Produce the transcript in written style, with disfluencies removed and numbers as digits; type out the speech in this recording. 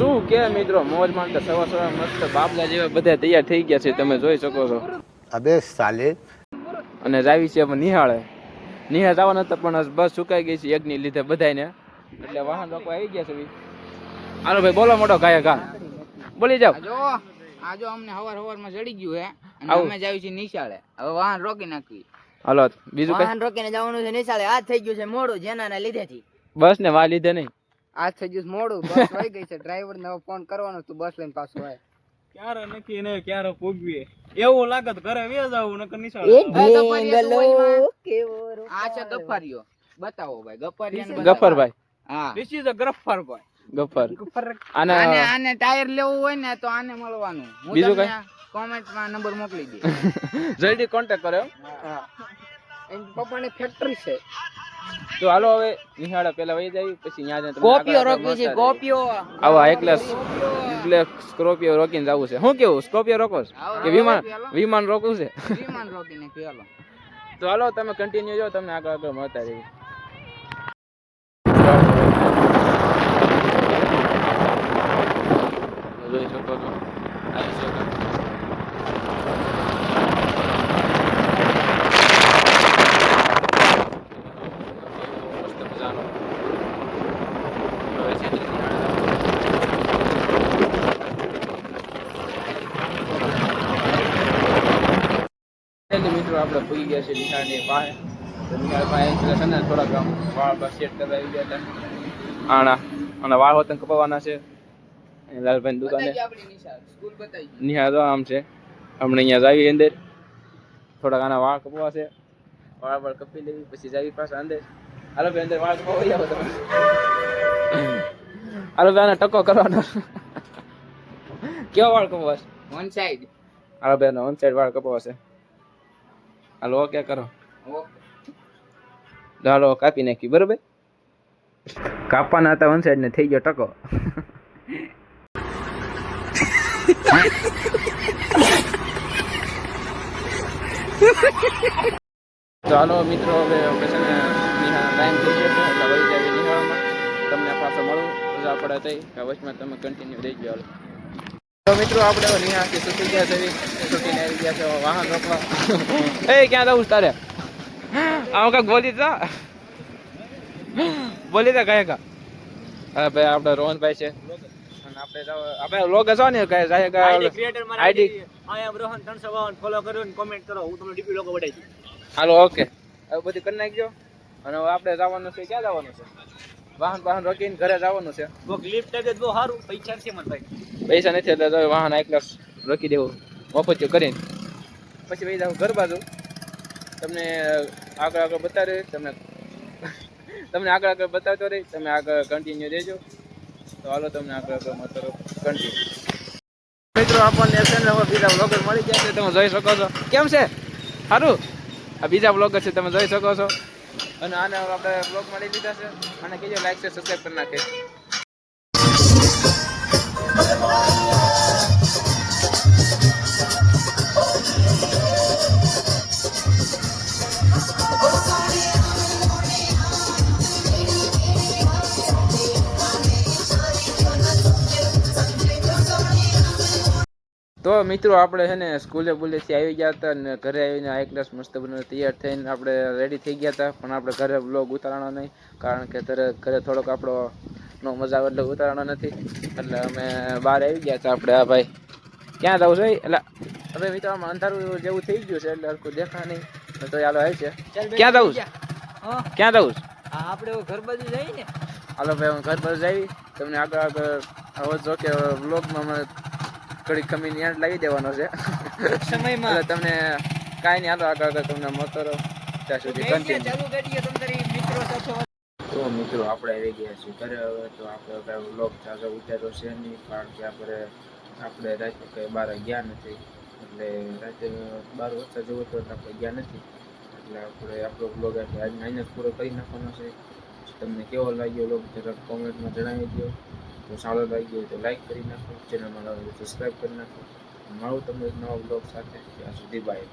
શું કે મિત્રો મોજ માટે સવાર સવાર મસ્ત બાબલા જેવા બધા તૈયાર થઈ ગયા છે, તમે જોઈ શકો છો. અબે સાલે. અને જાવી છે નિહાળે જવાના હતા પણ બસ સુકાઈ ગઈ છે એકની લીધે બધાને, એટલે વાહન લોકો આવી ગયા છે. હાલો ભાઈ બોલો મોટો ગાયક ગા બોલી જાવ. આજો અમને હવારમાં જડી ગયું હે અને અમે જાવી છે નિશાળે. હવે વાહન રોકી નાખવી. હાલો બીજું કઈ? વાહન રોકીને જવાનું છે નિશાળે. આજ થઈ ગયું છે મોડું જેના લીધેથી. બસ ને વા લીધે નહીં. આજ થઈ ગયું મોડું, બસ વહી ગઈ છે. ડ્રાઈવર ને ફોન કરવાનો તું બસ લઈને પાછો આય. ક્યારે નક્કી ને ક્યારે પૂગવી એવું લાગે તો ઘરે વે જાવું નકર નિશાળ. આ છે ગફારીઓ. બતાવો ભાઈ ગફરભાઈ. હા ધીસ ઇઝ અ ગફ્ફર ભાઈ. ગફર. આને ટાયર લેવું હોય ને તો આને મળવાનું. બીજું કઈ? કોમેન્ટ માં નંબર મોકલી દે. જલ્દી કોન્ટેક્ટ કરો. હા એમ પપ્પાની ફેક્ટરી છે. તો હાલો હવે નિહાળે પેલા વહી જાય પછી ન્યા જઈને કોપીઓ રોકી છે. કોપીઓ આવા એકલા સ્કોર્પિયો રોકીને જવું છે. શું કેવું સ્કોર્પિયો રોકો કે વિમાન રોકવું છે? વિમાન રોકીને ચાલો. તો હાલો તમે કન્ટિન્યુ જો, તમને આગળ મળતા રહીએ. જોઈ શકો છો આવી શકો. મિત્રો આપણે પૂરી ગયા છે નિહાળની પાસે. તો નિહાળ પાસે છે ને થોડાક આમ વાળ પર સેટ કરવા આવી ગયા હતા. અને વાળ હોતન કપાવવાના છે. લાલભાઈ દુકાને નિહાળ તો આમ છે. હમણાં અહીંયા જાવી અંદર થોડાક આના વાળ કપાવવા છે. વાળ કપી લેવી પછી જાવી પાછા અંદર. હાલો ભાઈ અંદર વાળ કપાવી આવો તમે. હાલો ભાઈ આને ટકો કરવાનો. કેવા વાળ કપાવવા છે? One side. હાલો ભાઈ વન સાઈડ વાળ કપાવવા છે. હાલો ઓકે કરો. હાલો કાપી નાખી બરોબર. કાપવાના હતા વન સાઈડ ને થઈ ગયો ટકો. તો હાલો મિત્રો હવે આપણે છે ને ટાઈમ થઈ ગયો છે એટલે વહી જાય નિહાળમાં. તમને પાછો મળું રજા પડે થઈ વચમાં તમે કન્ટિન્યુ રહી ગયો. તો મિત્રો આપણે નિહાળથી છૂટી ગયા છે. છૂટીને આવી ગયા છે વાહન રોકવા. એ ક્યાં જવું તારે? આમ કાંક બોલી જા ગયા કા. હા ભાઈ આપણે રોહનભાઈ છે અને આપણે લોગ છો ને કઈ જાય ક્રિએટર મારા આઈડી આઈ એમ રોહન 352 ફોલો કરો અને કોમેન્ટ કરો. હું તમને ડીપી લોગો બતાવી દઉં. હાલો ઓકે હવે બધી કરી નાખજો. અને હવે આપણે જવાનું છે. ક્યાં જવાનું છે? વાહન રોકીને ઘરે જવાનું છે. કોક લિફ્ટ દે બહુ સારું. પૈસા છે મને ભાઈ. પૈસા નથી એટલે વાહન એકલા રોકી દેવું મફતિયું કરીને પછી વહી જાવ ઘર બાજુ. તમને આગળ બતાવી તમને આગળ બતાવતો રહી. તમે આગળ કન્ટિન્યુ દેજો. તો હાલો તમને આગળ મળતો કન્ટિન્યુ. મિત્રો આપણને ચેનલમાં બીજા બ્લોગર મળી ગયા છે, તમે જોઈ શકો છો. કેમ છે? સારું. આ બીજા બ્લોગર છે, તમે જોઈ શકો છો. અને આને આપણે બ્લોગ મળી લીધા છે. અને કીજો લાઈક છે સબસ્ક્રાઈબ કરી નાખે. તો મિત્રો આપણે છે ને સ્કૂલેથી આવી ગયા હતા અને ઘરે આવીને આ ક્લાસ મસ્ત બને તૈયાર થઈને આપણે રેડી થઈ ગયા હતા. પણ આપણે ઘરે બ્લોગ ઉતારવાનો નહીં કારણ કે ઘરે થોડોક આપણો નો મજા એટલે ઉતારવાનો નથી. એટલે અમે બહાર આવી ગયા હતા. આપણે આ ભાઈ ક્યાં જવું છે? એટલે હવે મિત્રો આમાં અંધારું જેવું થઈ ગયું છે એટલે હરખું દેખા નહીં. તો ચાલો આવી છે. ક્યાં જવું છે? ક્યાં જવું છે? આપણે ઘર બાજુ જઈએ ને. હાલો ભાઈ હું ઘર બાજુ જઈ. તમને આગળ હવે જો કે બ્લોગમાં થોડી ખમીની એન્ડ લાવી દેવાનો છે સમયમાં. એટલે તમને કાંઈ નહીં. હાલો આગળ તમને મળતો રહો ત્યાં સુધી કન્ટિન્યુ. તો મિત્રો આપણે આવી ગયા છીએ ઘરે. હવે તો આપણે કાંઈ બ્લોગ ચાલો ઉતાર્યો છે નહીં કારણ કે આપણે રાતે કંઈ બહાર ગયા નથી. એટલે રાતે 12 વાગતા જવું તો આપણે ગયા નથી. એટલે આપણે આપણો બ્લોગ આજને જ પૂરો કરી નાખવાનો છે. તમને કેવો લાગ્યો બ્લોગ જરાક કોમેન્ટમાં જણાવી દો. તો સારો લાગ્યો તો લાઈક કરી નાખો. ચેનલમાં નવા સબસ્ક્રાઈબ કરી નાખો. મળું તમને એક નવા બ્લોગ સાથે. ત્યાં સુધી બાય.